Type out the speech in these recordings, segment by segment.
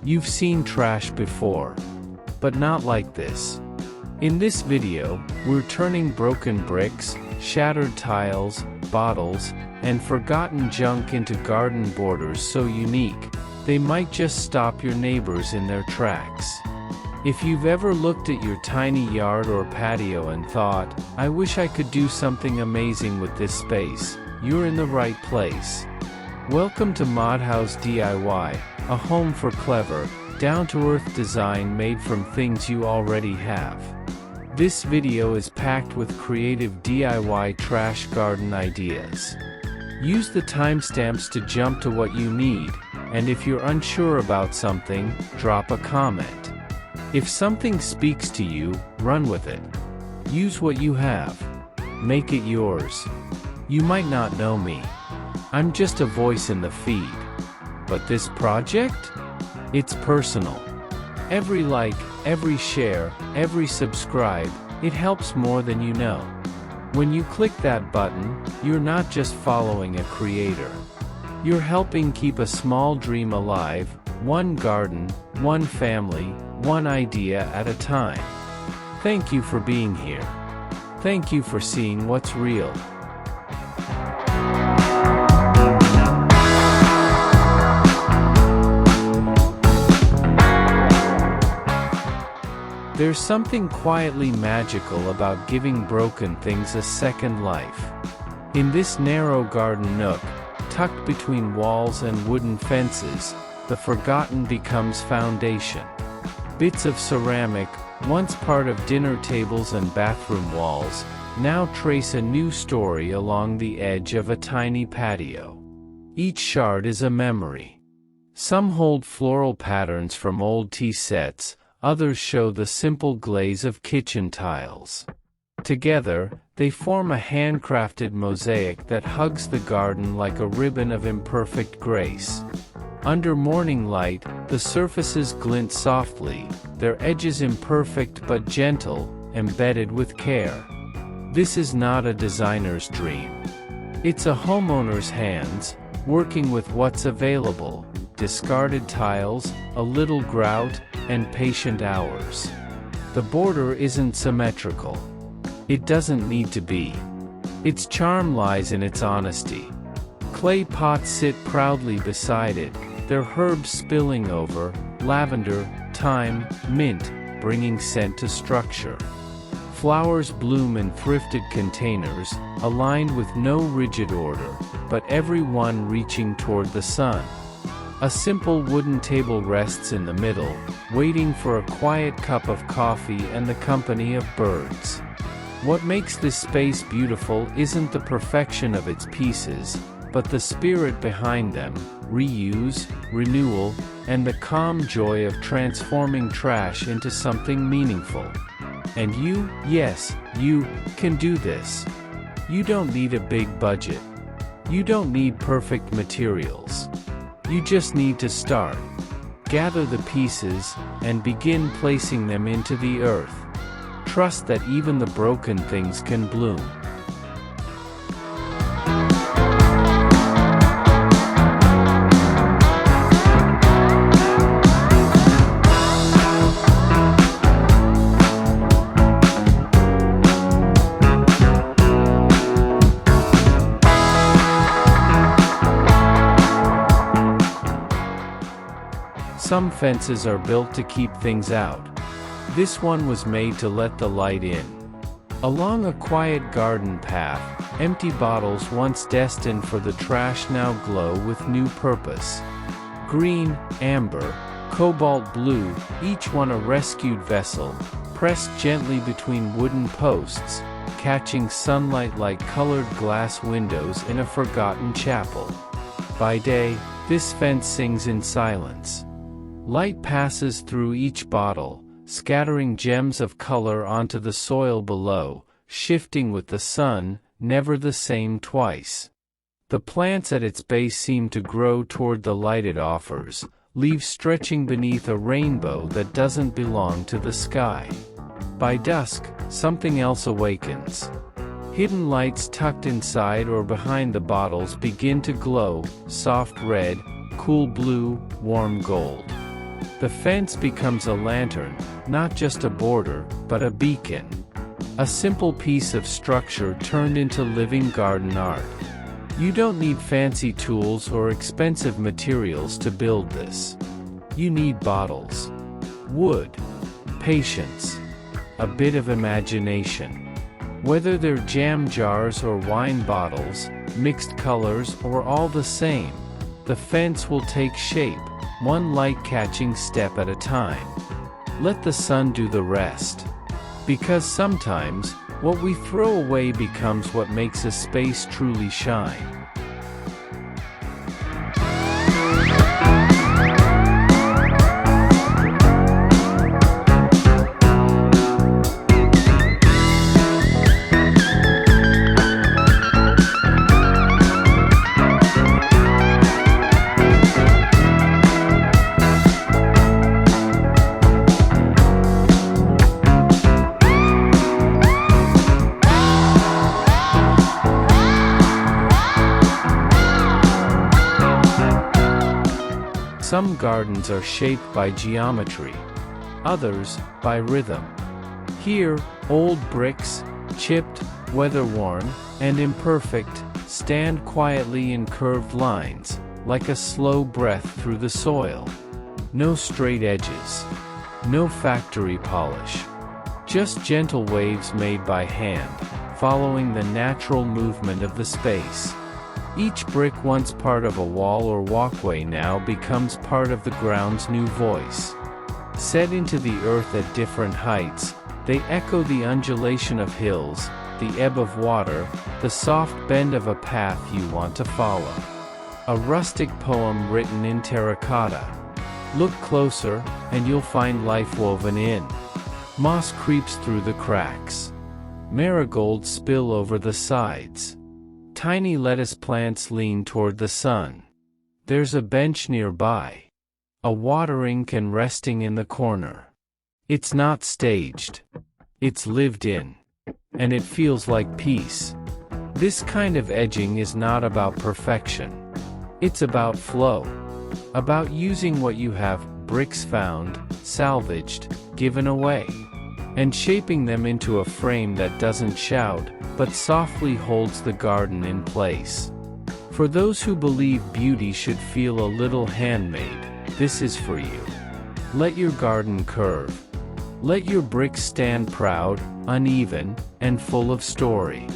You've seen trash before, but not like this. In this video, we're turning broken bricks, shattered tiles, bottles, and forgotten junk into garden borders so unique, they might just stop your neighbors in their tracks. If you've ever looked at your tiny yard or patio and thought, I wish I could do something amazing with this space, you're in the right place. Welcome to Modhouse DIY, a home for clever, down-to-earth design made from things you already have. This video is packed with creative DIY trash garden ideas. Use the timestamps to jump to what you need, and if you're unsure about something, drop a comment. If something speaks to you, run with it. Use what you have. Make it yours. You might not know me. I'm just a voice in the feed. But this project? It's personal. Every like, every share, every subscribe, it helps more than you know. When you click that button, you're not just following a creator. You're helping keep a small dream alive, one garden, one family, one idea at a time. Thank you for being here. Thank you for seeing what's real. There's something quietly magical about giving broken things a second life. In this narrow garden nook, tucked between walls and wooden fences, the forgotten becomes foundation. Bits of ceramic, once part of dinner tables and bathroom walls, now trace a new story along the edge of a tiny patio. Each shard is a memory. Some hold floral patterns from old tea sets, others show the simple glaze of kitchen tiles. Together, they form a handcrafted mosaic that hugs the garden like a ribbon of imperfect grace. Under morning light, the surfaces glint softly, their edges imperfect but gentle, embedded with care. This is not a designer's dream. It's a homeowner's hands, working with what's available: discarded tiles, a little grout, and patient hours. The border isn't symmetrical. It doesn't need to be. Its charm lies in its honesty. Clay pots sit proudly beside it, their herbs spilling over, lavender, thyme, mint, bringing scent to structure. Flowers bloom in thrifted containers, aligned with no rigid order, but every one reaching toward the sun. A simple wooden table rests in the middle, waiting for a quiet cup of coffee and the company of birds. What makes this space beautiful isn't the perfection of its pieces, but the spirit behind them: reuse, renewal, and the calm joy of transforming trash into something meaningful. And you, yes, you, can do this. You don't need a big budget. You don't need perfect materials. You just need to start. Gather the pieces, and begin placing them into the earth. Trust that even the broken things can bloom. Some fences are built to keep things out. This one was made to let the light in. Along a quiet garden path, empty bottles once destined for the trash now glow with new purpose. Green, amber, cobalt blue, each one a rescued vessel, pressed gently between wooden posts, catching sunlight like colored glass windows in a forgotten chapel. By day, this fence sings in silence. Light passes through each bottle, scattering gems of color onto the soil below, shifting with the sun, never the same twice. The plants at its base seem to grow toward the light it offers, leaves stretching beneath a rainbow that doesn't belong to the sky. By dusk, something else awakens. Hidden lights tucked inside or behind the bottles begin to glow, soft red, cool blue, warm gold. The fence becomes a lantern, not just a border, but a beacon. A simple piece of structure turned into living garden art. You don't need fancy tools or expensive materials to build this. You need bottles, wood, patience, a bit of imagination. Whether they're jam jars or wine bottles, mixed colors or all the same, the fence will take shape, one light-catching step at a time. Let the sun do the rest. Because sometimes, what we throw away becomes what makes a space truly shine. Some gardens are shaped by geometry, others by rhythm. Here, old bricks, chipped, weather-worn, and imperfect, stand quietly in curved lines, like a slow breath through the soil. No straight edges, no factory polish, just gentle waves made by hand, following the natural movement of the space. Each brick, once part of a wall or walkway, now becomes part of the ground's new voice. Set into the earth at different heights, they echo the undulation of hills, the ebb of water, the soft bend of a path you want to follow. A rustic poem written in terracotta. Look closer, and you'll find life woven in. Moss creeps through the cracks. Marigolds spill over the sides. Tiny lettuce plants lean toward the sun. There's a bench nearby. A watering can resting in the corner. It's not staged. It's lived in. And it feels like peace. This kind of edging is not about perfection. It's about flow. About using what you have, bricks found, salvaged, given away, and shaping them into a frame that doesn't shout, but softly holds the garden in place. For those who believe beauty should feel a little handmade, this is for you. Let your garden curve. Let your bricks stand proud, uneven, and full of story.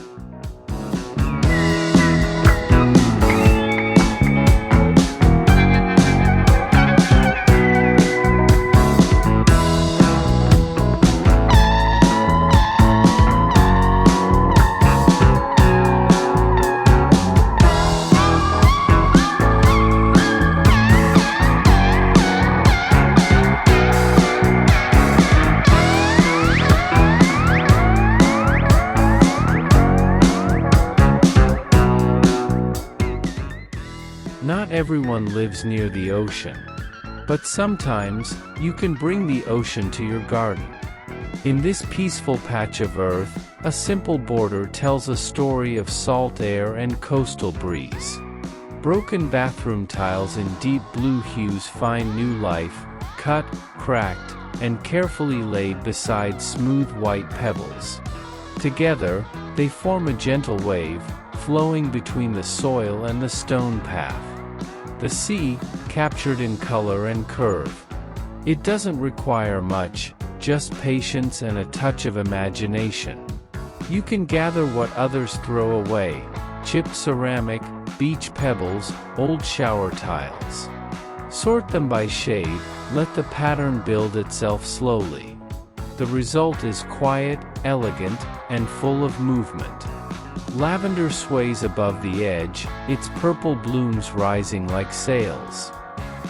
Not everyone lives near the ocean. But sometimes, you can bring the ocean to your garden. In this peaceful patch of earth, a simple border tells a story of salt air and coastal breeze. Broken bathroom tiles in deep blue hues find new life, cut, cracked, and carefully laid beside smooth white pebbles. Together, they form a gentle wave, flowing between the soil and the stone path. The sea, captured in color and curve. It doesn't require much, just patience and a touch of imagination. You can gather what others throw away, chipped ceramic, beach pebbles, old shower tiles. Sort them by shade, let the pattern build itself slowly. The result is quiet, elegant, and full of movement. Lavender sways above the edge, its purple blooms rising like sails.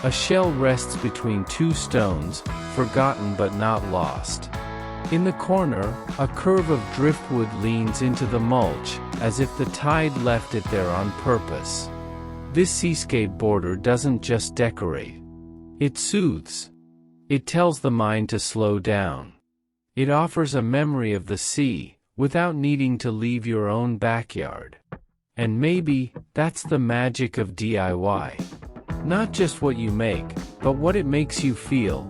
A shell rests between two stones, forgotten but not lost. In the corner, a curve of driftwood leans into the mulch, as if the tide left it there on purpose. This seascape border doesn't just decorate. It soothes. It tells the mind to slow down. It offers a memory of the sea, without needing to leave your own backyard. And maybe, that's the magic of DIY. Not just what you make, but what it makes you feel.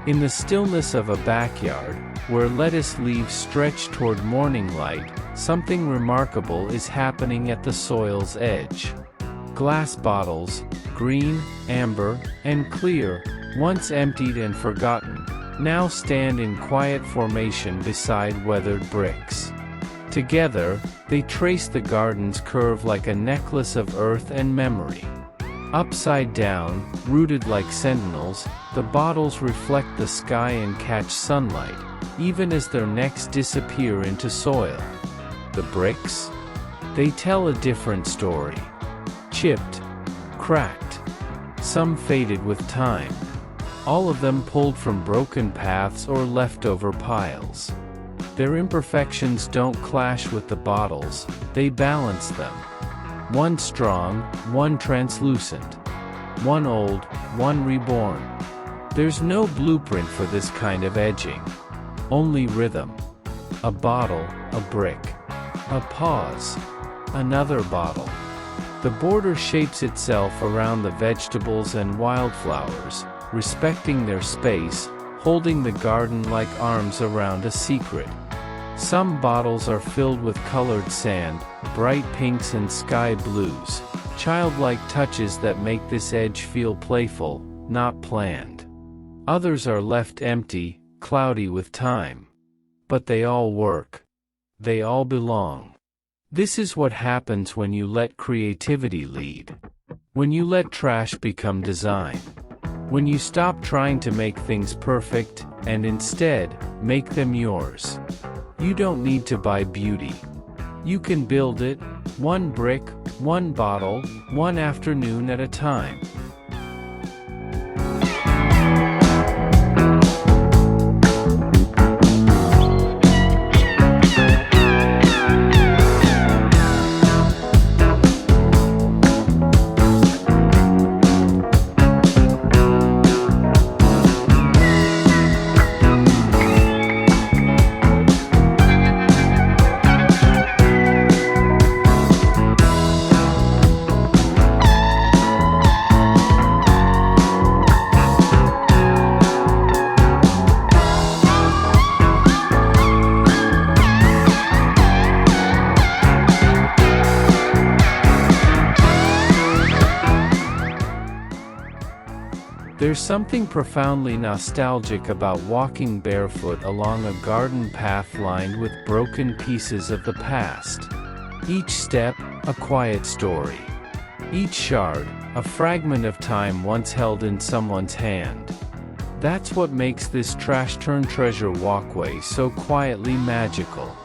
In the stillness of a backyard, where lettuce leaves stretch toward morning light, something remarkable is happening at the soil's edge. Glass bottles, green, amber, and clear, once emptied and forgotten, now stand in quiet formation beside weathered bricks. Together, they trace the garden's curve like a necklace of earth and memory. Upside down, rooted like sentinels, the bottles reflect the sky and catch sunlight, even as their necks disappear into soil. The bricks? They tell a different story. Chipped, cracked, some faded with time. All of them pulled from broken paths or leftover piles. Their imperfections don't clash with the bottles, they balance them. One strong, one translucent. One old, one reborn. There's no blueprint for this kind of edging. Only rhythm. A bottle, a brick. A pause. Another bottle. The border shapes itself around the vegetables and wildflowers, respecting their space, holding the garden like arms around a secret. Some bottles are filled with colored sand, bright pinks and sky blues, childlike touches that make this edge feel playful, not planned. Others are left empty, cloudy with time. But they all work. They all belong. This is what happens when you let creativity lead. When you let trash become design. When you stop trying to make things perfect, and instead, make them yours. You don't need to buy beauty. You can build it, one brick, one bottle, one afternoon at a time. There's something profoundly nostalgic about walking barefoot along a garden path lined with broken pieces of the past. Each step, a quiet story. Each shard, a fragment of time once held in someone's hand. That's what makes this trash-turned-treasure walkway so quietly magical.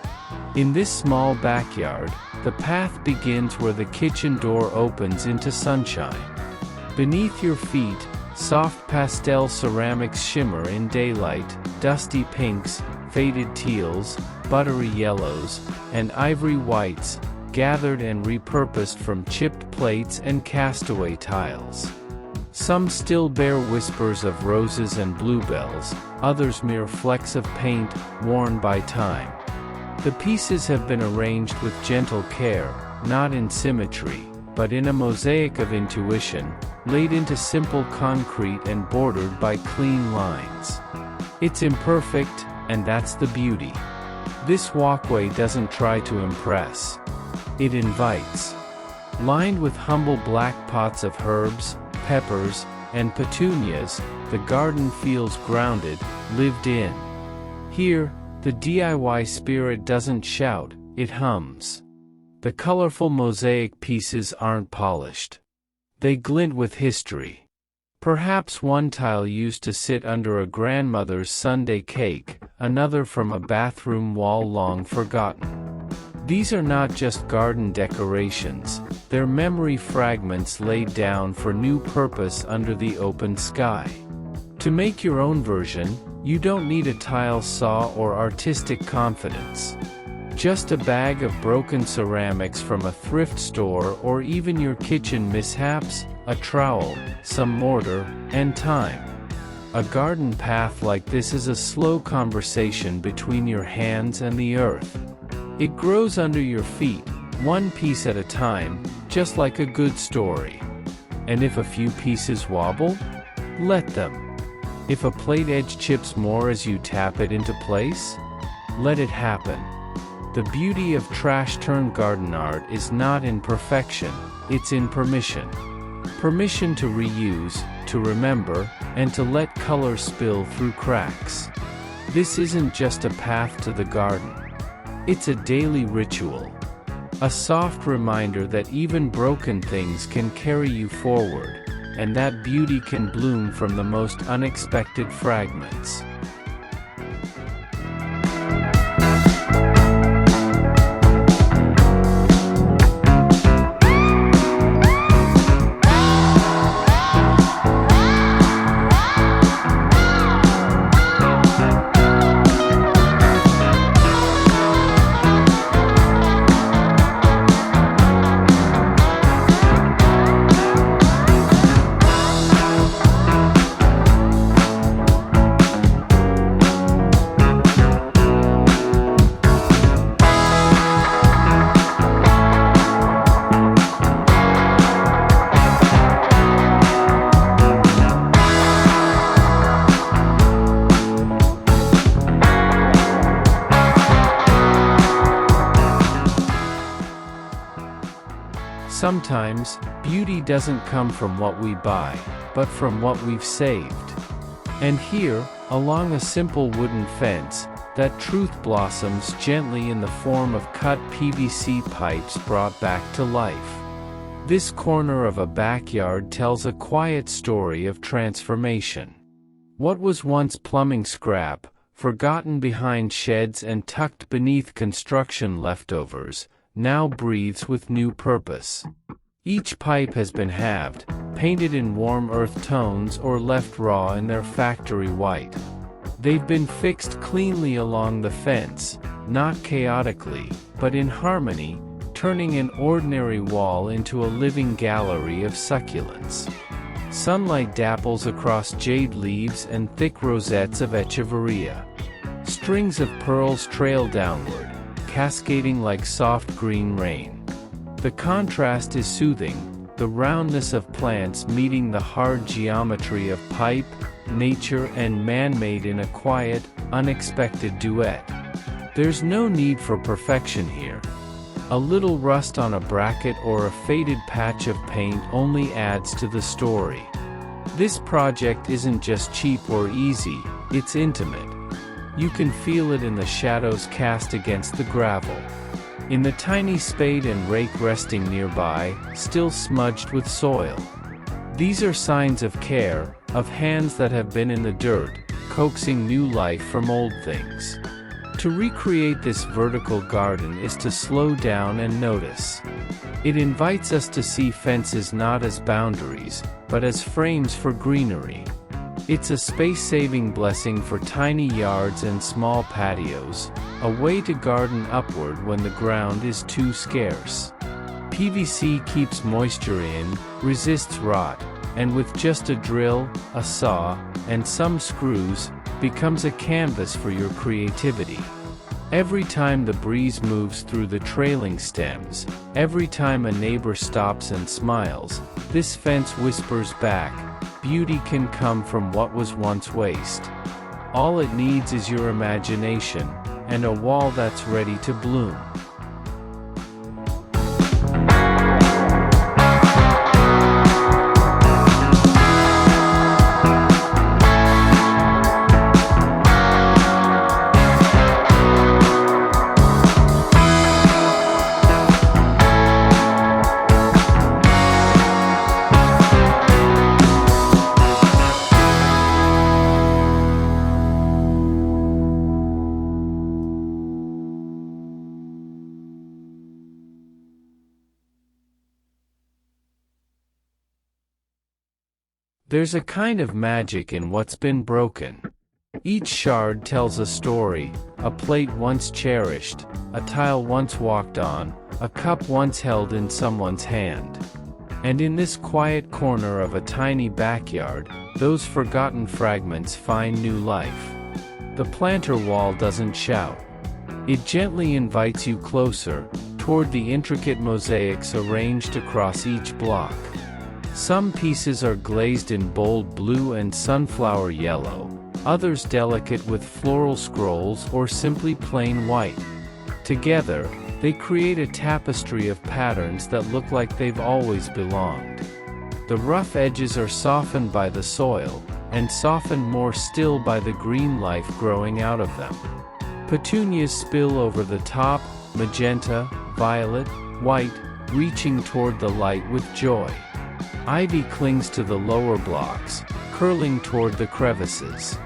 In this small backyard, the path begins where the kitchen door opens into sunshine. Beneath your feet, soft pastel ceramics shimmer in daylight, dusty pinks, faded teals, buttery yellows, and ivory whites, gathered and repurposed from chipped plates and castaway tiles. Some still bear whispers of roses and bluebells, others mere flecks of paint, worn by time. The pieces have been arranged with gentle care, not in symmetry, but in a mosaic of intuition, laid into simple concrete and bordered by clean lines. It's imperfect, and that's the beauty. This walkway doesn't try to impress. It invites. Lined with humble black pots of herbs, peppers, and petunias, the garden feels grounded, lived in. Here, the DIY spirit doesn't shout, it hums. The colorful mosaic pieces aren't polished. They glint with history. Perhaps one tile used to sit under a grandmother's Sunday cake, another from a bathroom wall long forgotten. These are not just garden decorations, they're memory fragments laid down for new purpose under the open sky. To make your own version, you don't need a tile saw or artistic confidence. Just a bag of broken ceramics from a thrift store or even your kitchen mishaps, a trowel, some mortar, and time. A garden path like this is a slow conversation between your hands and the earth. It grows under your feet, one piece at a time, just like a good story. And if a few pieces wobble, let them. If a plate edge chips more as you tap it into place, let it happen. The beauty of trash-turned garden art is not in perfection, it's in permission. Permission to reuse, to remember, and to let color spill through cracks. This isn't just a path to the garden. It's a daily ritual. A soft reminder that even broken things can carry you forward, and that beauty can bloom from the most unexpected fragments. Sometimes, beauty doesn't come from what we buy, but from what we've saved. And here, along a simple wooden fence, that truth blossoms gently in the form of cut PVC pipes brought back to life. This corner of a backyard tells a quiet story of transformation. What was once plumbing scrap, forgotten behind sheds and tucked beneath construction leftovers, now breathes with new purpose. Each pipe has been halved, painted in warm earth tones or left raw in their factory white. They've been fixed cleanly along the fence, not chaotically, but in harmony, turning an ordinary wall into a living gallery of succulents. Sunlight dapples across jade leaves and thick rosettes of echeveria. Strings of pearls trail downward, cascading like soft green rain. The contrast is soothing, the roundness of plants meeting the hard geometry of pipe, nature and man-made in a quiet, unexpected duet. There's no need for perfection here. A little rust on a bracket or a faded patch of paint only adds to the story. This project isn't just cheap or easy, it's intimate. You can feel it in the shadows cast against the gravel. In the tiny spade and rake resting nearby, still smudged with soil. These are signs of care, of hands that have been in the dirt, coaxing new life from old things. To recreate this vertical garden is to slow down and notice. It invites us to see fences not as boundaries, but as frames for greenery. It's a space-saving blessing for tiny yards and small patios, a way to garden upward when the ground is too scarce. PVC keeps moisture in, resists rot, and with just a drill, a saw, and some screws, becomes a canvas for your creativity. Every time the breeze moves through the trailing stems, every time a neighbor stops and smiles, this fence whispers back, beauty can come from what was once waste. All it needs is your imagination, and a wall that's ready to bloom. There's a kind of magic in what's been broken. Each shard tells a story: a plate once cherished, a tile once walked on, a cup once held in someone's hand. And in this quiet corner of a tiny backyard, those forgotten fragments find new life. The planter wall doesn't shout. It gently invites you closer, toward the intricate mosaics arranged across each block. Some pieces are glazed in bold blue and sunflower yellow, others delicate with floral scrolls or simply plain white. Together, they create a tapestry of patterns that look like they've always belonged. The rough edges are softened by the soil, and softened more still by the green life growing out of them. Petunias spill over the top, magenta, violet, white, reaching toward the light with joy. Ivy clings to the lower blocks, curling toward the crevices.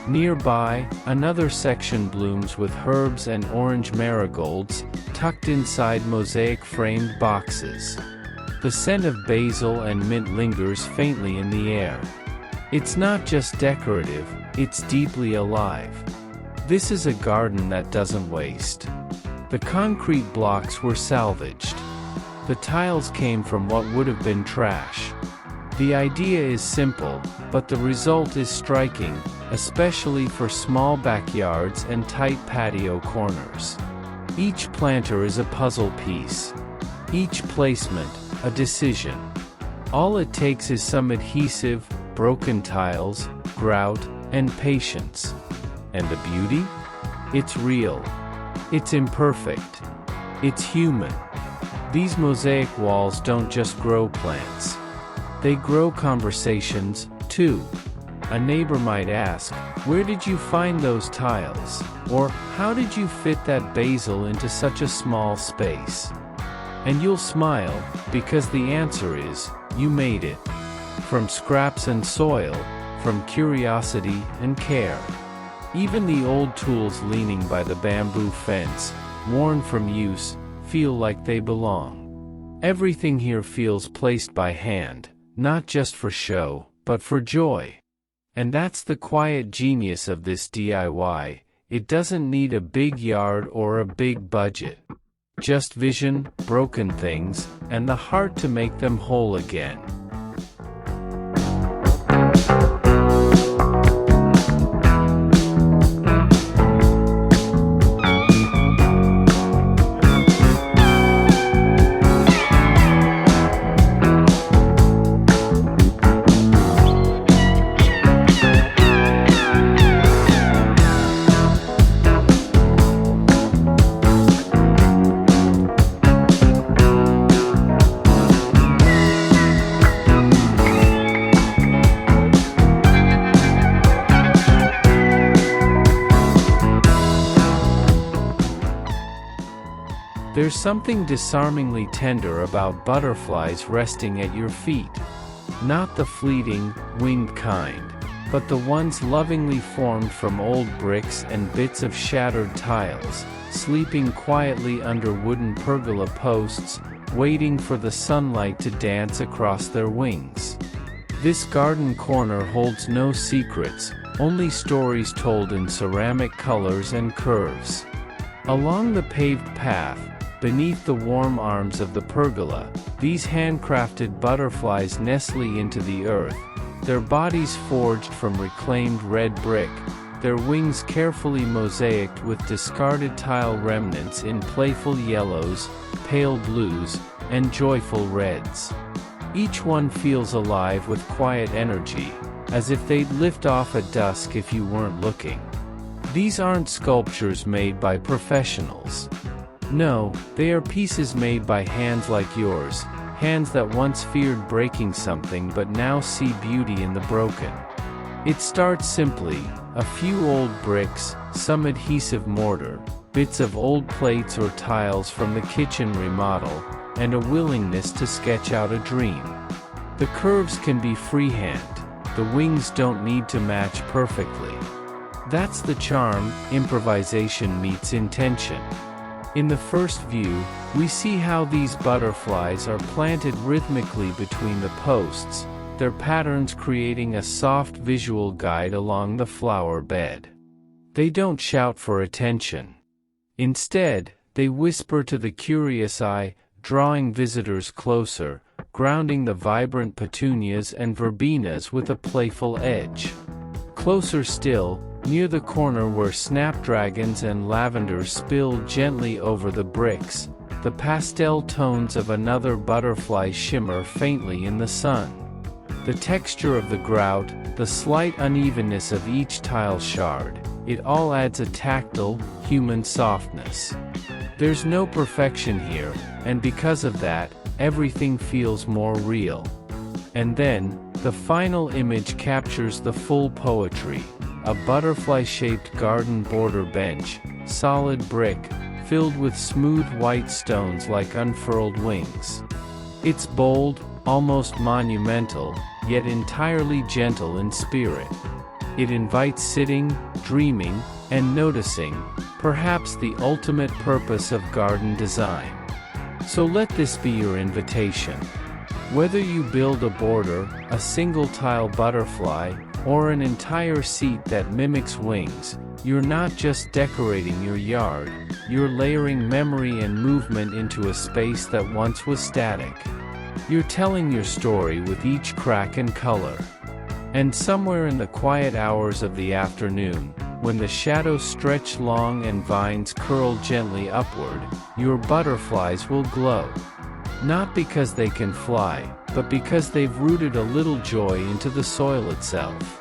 Nearby, another section blooms with herbs and orange marigolds, tucked inside mosaic-framed boxes. The scent of basil and mint lingers faintly in the air. It's not just decorative, it's deeply alive. This is a garden that doesn't waste. The concrete blocks were salvaged. The tiles came from what would have been trash. The idea is simple, but the result is striking, especially for small backyards and tight patio corners. Each planter is a puzzle piece. Each placement, a decision. All it takes is some adhesive, broken tiles, grout, and patience. And the beauty? It's real. It's imperfect. It's human. These mosaic walls don't just grow plants. They grow conversations, too. A neighbor might ask, "Where did you find those tiles?" Or, "How did you fit that basil into such a small space?" And you'll smile, because the answer is, you made it. From scraps and soil, from curiosity and care. Even the old tools leaning by the bamboo fence, worn from use, feel like they belong. Everything here feels placed by hand, not just for show, but for joy. And that's the quiet genius of this DIY. It doesn't need a big yard or a big budget. Just vision, broken things, and the heart to make them whole again. There's something disarmingly tender about butterflies resting at your feet. Not the fleeting, winged kind, but the ones lovingly formed from old bricks and bits of shattered tiles, sleeping quietly under wooden pergola posts, waiting for the sunlight to dance across their wings. This garden corner holds no secrets, only stories told in ceramic colors and curves. Along the paved path, beneath the warm arms of the pergola, these handcrafted butterflies nestle into the earth, their bodies forged from reclaimed red brick, their wings carefully mosaicked with discarded tile remnants in playful yellows, pale blues, and joyful reds. Each one feels alive with quiet energy, as if they'd lift off at dusk if you weren't looking. These aren't sculptures made by professionals. No, they are pieces made by hands like yours, hands that once feared breaking something but now see beauty in the broken. It starts simply: a few old bricks, some adhesive mortar, bits of old plates or tiles from the kitchen remodel, and a willingness to sketch out a dream. The curves can be freehand, the wings don't need to match perfectly. That's the charm. Improvisation meets intention. In the first view, we see how these butterflies are planted rhythmically between the posts, their patterns creating a soft visual guide along the flower bed. They don't shout for attention. Instead, they whisper to the curious eye, drawing visitors closer, grounding the vibrant petunias and verbenas with a playful edge. Closer still, near the corner where snapdragons and lavender spill gently over the bricks, the pastel tones of another butterfly shimmer faintly in the sun. The texture of the grout, the slight unevenness of each tile shard, it all adds a tactile, human softness. There's no perfection here, and because of that, everything feels more real. And then, the final image captures the full poetry. A butterfly-shaped garden border bench, solid brick, filled with smooth white stones like unfurled wings. It's bold, almost monumental, yet entirely gentle in spirit. It invites sitting, dreaming, and noticing, perhaps the ultimate purpose of garden design. So let this be your invitation. Whether you build a border, a single tile butterfly, or an entire seat that mimics wings, you're not just decorating your yard, you're layering memory and movement into a space that once was static. You're telling your story with each crack and color. And somewhere in the quiet hours of the afternoon, when the shadows stretch long and vines curl gently upward, your butterflies will glow. Not because they can fly, but because they've rooted a little joy into the soil itself.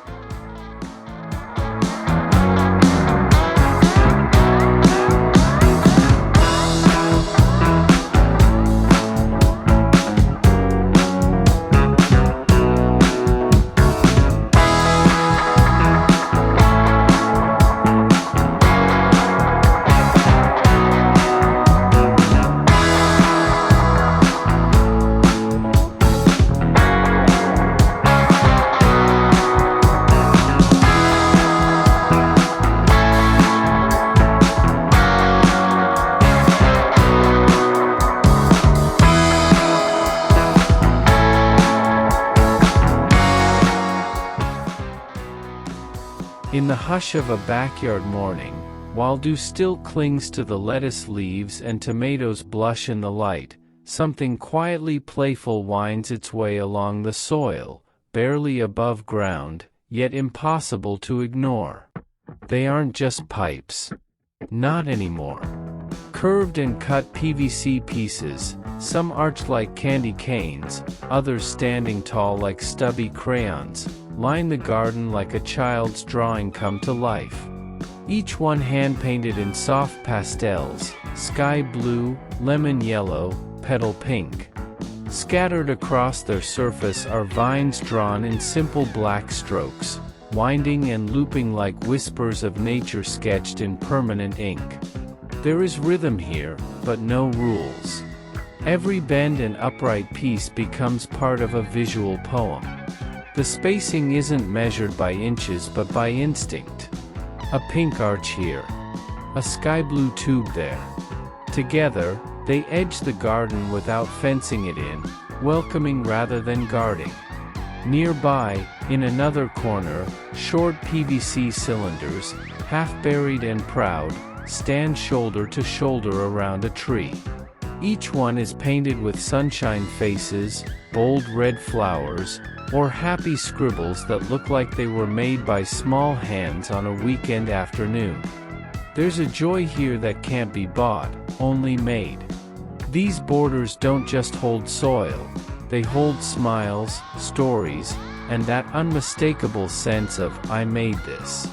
In the hush of a backyard morning, while dew still clings to the lettuce leaves and tomatoes blush in the light, something quietly playful winds its way along the soil, barely above ground, yet impossible to ignore. They aren't just pipes. Not anymore. Curved and cut PVC pieces, some arched like candy canes, others standing tall like stubby crayons, line the garden like a child's drawing come to life. Each one hand-painted in soft pastels, sky blue, lemon yellow, petal pink. Scattered across their surface are vines drawn in simple black strokes, winding and looping like whispers of nature sketched in permanent ink. There is rhythm here, but no rules. Every bend and upright piece becomes part of a visual poem. The spacing isn't measured by inches but by instinct. A pink arch here. A sky blue tube there. Together, they edge the garden without fencing it in, welcoming rather than guarding. Nearby, in another corner, short PVC cylinders, half-buried and proud, stand shoulder to shoulder around a tree. Each one is painted with sunshine faces, bold red flowers, or happy scribbles that look like they were made by small hands on a weekend afternoon. There's a joy here that can't be bought, only made. These borders don't just hold soil, they hold smiles, stories, and that unmistakable sense of, I made this.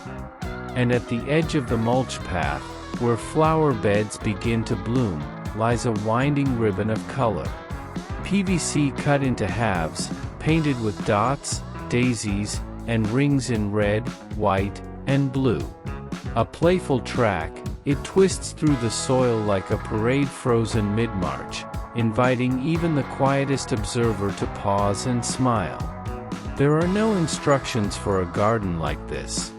And at the edge of the mulch path, where flower beds begin to bloom, lies a winding ribbon of color. PVC cut into halves, painted with dots, daisies, and rings in red, white, and blue. A playful track, it twists through the soil like a parade frozen mid-march, inviting even the quietest observer to pause and smile. There are no instructions for a garden like this.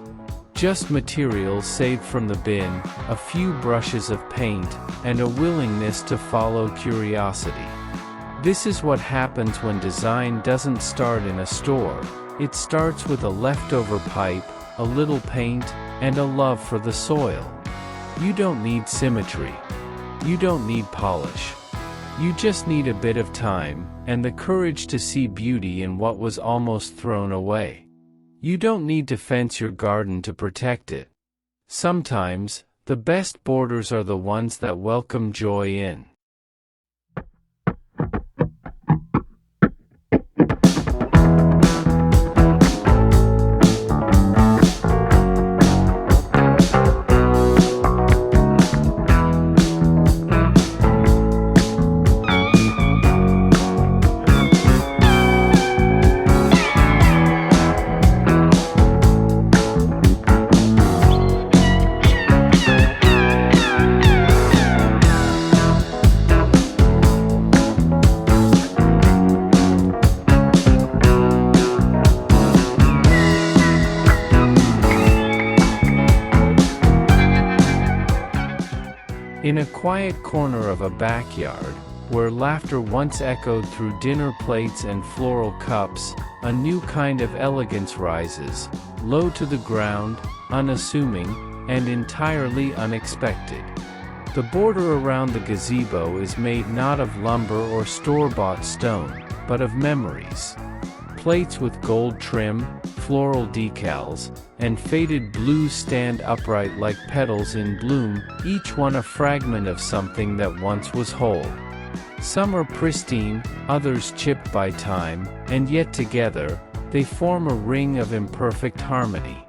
Just materials saved from the bin, a few brushes of paint, and a willingness to follow curiosity. This is what happens when design doesn't start in a store. It starts with a leftover pipe, a little paint, and a love for the soil. You don't need symmetry. You don't need polish. You just need a bit of time, and the courage to see beauty in what was almost thrown away. You don't need to fence your garden to protect it. Sometimes, the best borders are the ones that welcome joy in. In a quiet corner of a backyard, where laughter once echoed through dinner plates and floral cups, a new kind of elegance rises, low to the ground, unassuming, and entirely unexpected. The border around the gazebo is made not of lumber or store-bought stone, but of memories. Plates with gold trim, floral decals, and faded blues stand upright like petals in bloom, each one a fragment of something that once was whole. Some are pristine, others chipped by time, and yet together, they form a ring of imperfect harmony.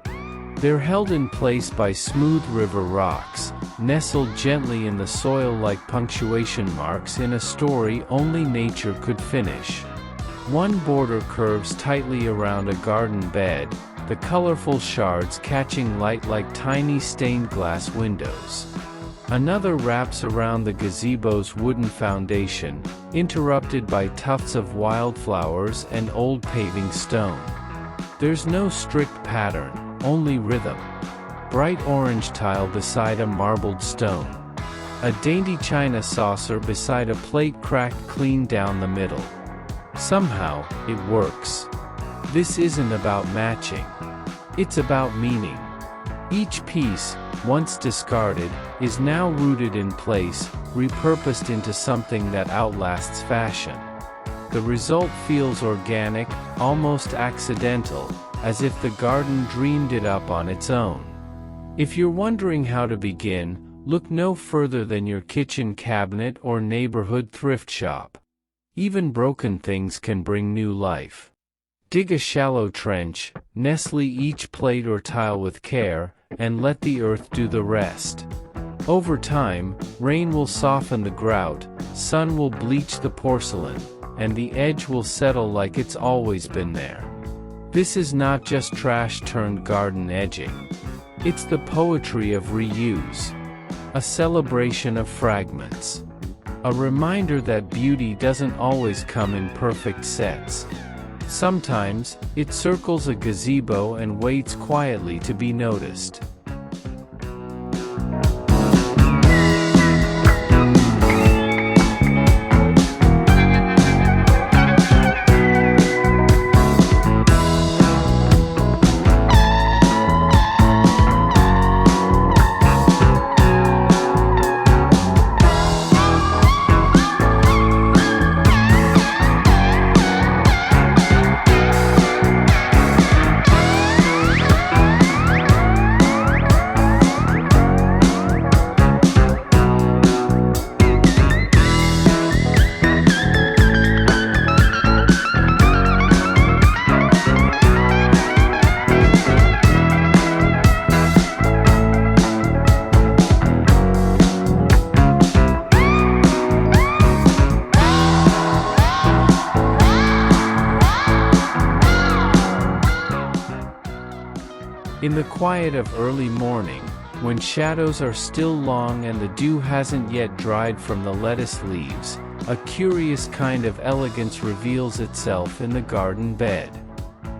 They're held in place by smooth river rocks, nestled gently in the soil like punctuation marks in a story only nature could finish. One border curves tightly around a garden bed, the colorful shards catching light like tiny stained glass windows. Another wraps around the gazebo's wooden foundation, interrupted by tufts of wildflowers and old paving stone. There's no strict pattern, only rhythm. Bright orange tile beside a marbled stone. A dainty china saucer beside a plate cracked clean down the middle. Somehow, it works. This isn't about matching. It's about meaning. Each piece, once discarded, is now rooted in place, repurposed into something that outlasts fashion. The result feels organic, almost accidental, as if the garden dreamed it up on its own. If you're wondering how to begin, look no further than your kitchen cabinet or neighborhood thrift shop. Even broken things can bring new life. Dig a shallow trench, nestle each plate or tile with care, and let the earth do the rest. Over time, rain will soften the grout, sun will bleach the porcelain, and the edge will settle like it's always been there. This is not just trash turned garden edging. It's the poetry of reuse. A celebration of fragments. A reminder that beauty doesn't always come in perfect sets. Sometimes, it circles a gazebo and waits quietly to be noticed. In the quiet of early morning, when shadows are still long and the dew hasn't yet dried from the lettuce leaves, a curious kind of elegance reveals itself in the garden bed.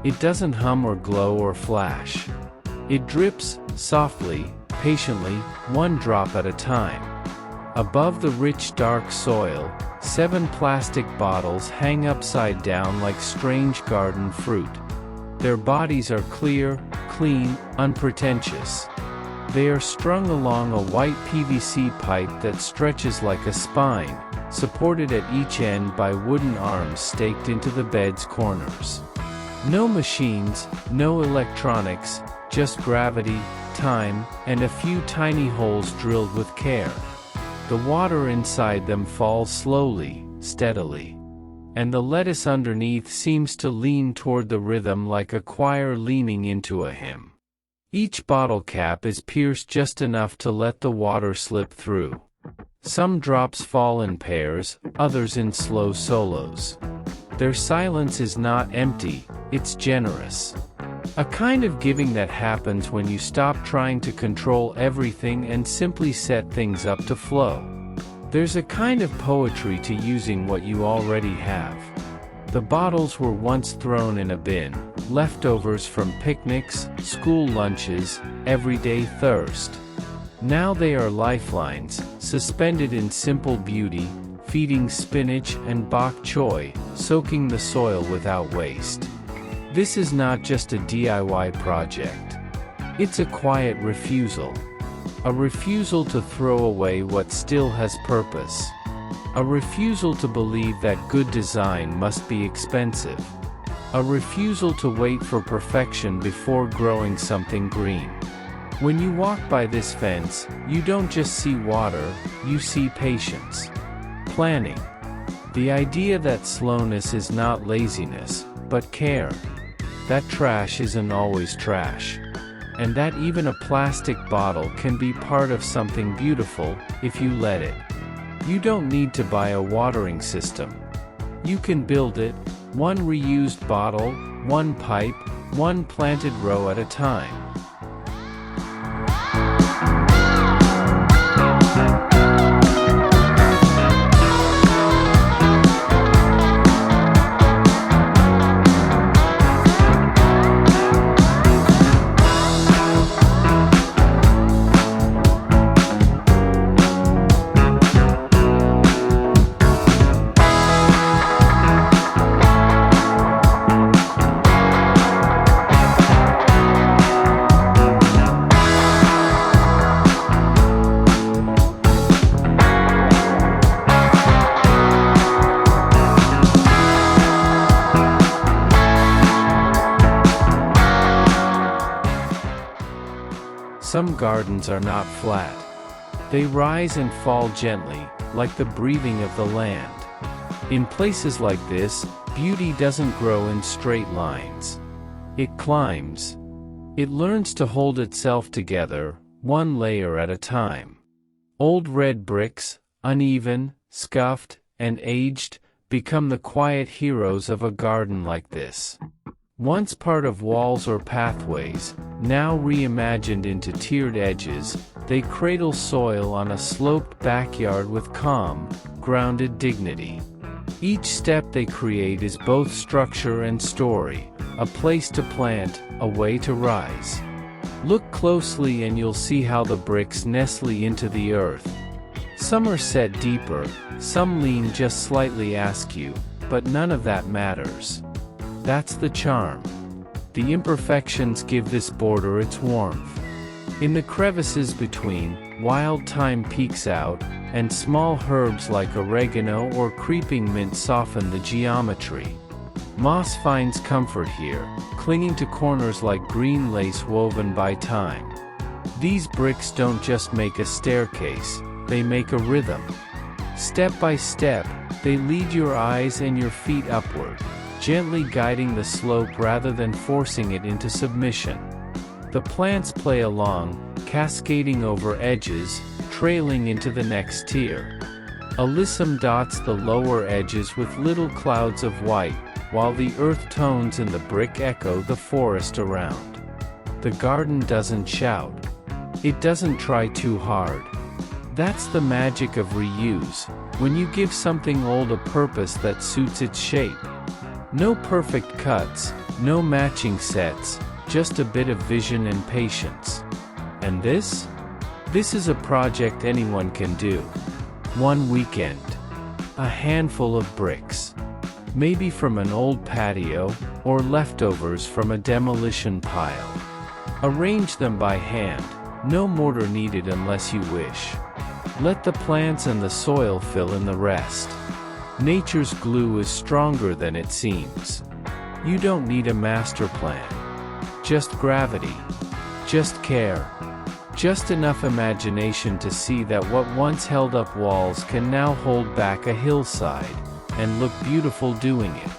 It doesn't hum or glow or flash. It drips, softly, patiently, one drop at a time. Above the rich dark soil, 7 plastic bottles hang upside down like strange garden fruit. Their bodies are clear, clean, unpretentious. They are strung along a white PVC pipe that stretches like a spine, supported at each end by wooden arms staked into the bed's corners. No machines, no electronics, just gravity, time, and a few tiny holes drilled with care. The water inside them falls slowly, steadily. And the lettuce underneath seems to lean toward the rhythm like a choir leaning into a hymn. Each bottle cap is pierced just enough to let the water slip through. Some drops fall in pairs, others in slow solos. Their silence is not empty, it's generous. A kind of giving that happens when you stop trying to control everything and simply set things up to flow. There's a kind of poetry to using what you already have. The bottles were once thrown in a bin, leftovers from picnics, school lunches, everyday thirst. Now they are lifelines, suspended in simple beauty, feeding spinach and bok choy, soaking the soil without waste. This is not just a DIY project. It's a quiet refusal. A refusal to throw away what still has purpose. A refusal to believe that good design must be expensive. A refusal to wait for perfection before growing something green. When you walk by this fence, you don't just see water, you see patience. Planning. The idea that slowness is not laziness, but care. That trash isn't always trash. And that even a plastic bottle can be part of something beautiful, if you let it. You don't need to buy a watering system. You can build it, one reused bottle, one pipe, one planted row at a time. Some gardens are not flat. They rise and fall gently, like the breathing of the land. In places like this, beauty doesn't grow in straight lines. It climbs. It learns to hold itself together, one layer at a time. Old red bricks, uneven, scuffed, and aged, become the quiet heroes of a garden like this. Once part of walls or pathways, now reimagined into tiered edges, they cradle soil on a sloped backyard with calm, grounded dignity. Each step they create is both structure and story, a place to plant, a way to rise. Look closely and you'll see how the bricks nestle into the earth. Some are set deeper, some lean just slightly askew, but none of that matters. That's the charm. The imperfections give this border its warmth. In the crevices between, wild thyme peeks out, and small herbs like oregano or creeping mint soften the geometry. Moss finds comfort here, clinging to corners like green lace woven by time. These bricks don't just make a staircase, they make a rhythm. Step by step, they lead your eyes and your feet upward, gently guiding the slope rather than forcing it into submission. The plants play along, cascading over edges, trailing into the next tier. Alyssum dots the lower edges with little clouds of white, while the earth tones in the brick echo the forest around. The garden doesn't shout. It doesn't try too hard. That's the magic of reuse, when you give something old a purpose that suits its shape. No perfect cuts, no matching sets, just a bit of vision and patience. And this? This is a project anyone can do. One weekend. A handful of bricks. Maybe from an old patio, or leftovers from a demolition pile. Arrange them by hand, no mortar needed unless you wish. Let the plants and the soil fill in the rest. Nature's glue is stronger than it seems. You don't need a master plan. Just gravity. Just care. Just enough imagination to see that what once held up walls can now hold back a hillside, and look beautiful doing it.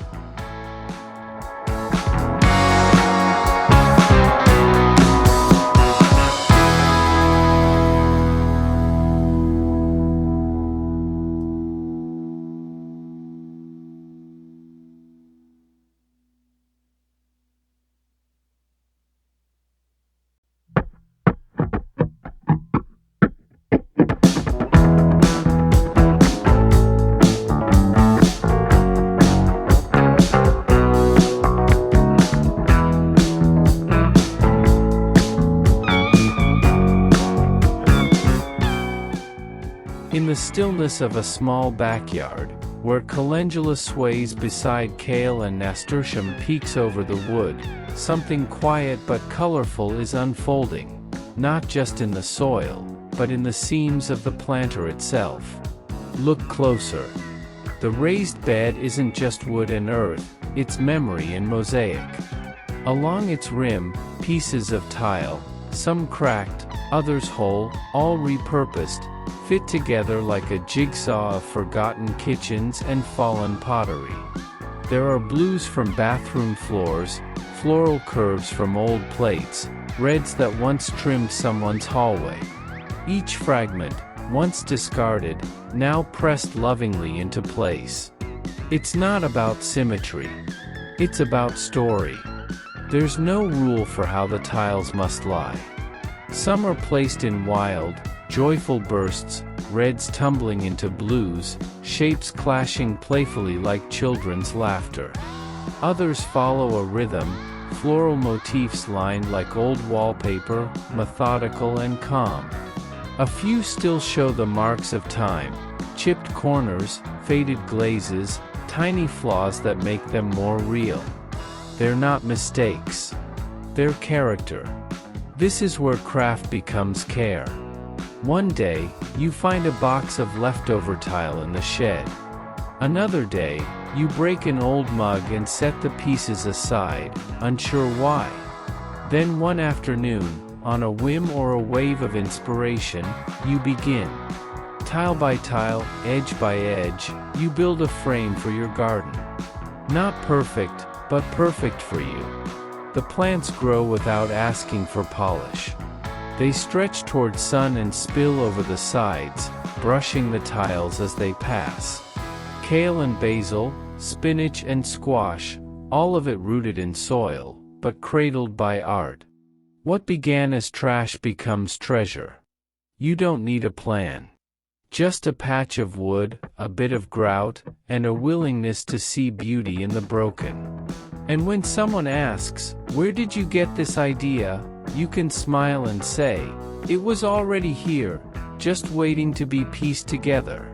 In the stillness of a small backyard, where calendula sways beside kale and nasturtium peeks over the wood, something quiet but colorful is unfolding, not just in the soil, but in the seams of the planter itself. Look closer. The raised bed isn't just wood and earth, it's memory in mosaic. Along its rim, pieces of tile, some cracked, others whole, all repurposed, fit together like a jigsaw of forgotten kitchens and fallen pottery. There are blues from bathroom floors, floral curves from old plates, reds that once trimmed someone's hallway. Each fragment, once discarded, now pressed lovingly into place. It's not about symmetry. It's about story. There's no rule for how the tiles must lie. Some are placed in wild, joyful bursts, reds tumbling into blues, shapes clashing playfully like children's laughter. Others follow a rhythm, floral motifs lined like old wallpaper, methodical and calm. A few still show the marks of time, chipped corners, faded glazes, tiny flaws that make them more real. They're not mistakes. They're character. This is where craft becomes care. One day, you find a box of leftover tile in the shed. Another day, you break an old mug and set the pieces aside, unsure why. Then one afternoon, on a whim or a wave of inspiration, you begin. Tile by tile, edge by edge, you build a frame for your garden. Not perfect, but perfect for you. The plants grow without asking for polish. They stretch toward sun and spill over the sides, brushing the tiles as they pass. Kale and basil, spinach and squash, all of it rooted in soil, but cradled by art. What began as trash becomes treasure. You don't need a plan. Just a patch of wood, a bit of grout, and a willingness to see beauty in the broken. And when someone asks, "Where did you get this idea?" you can smile and say, "It was already here, just waiting to be pieced together."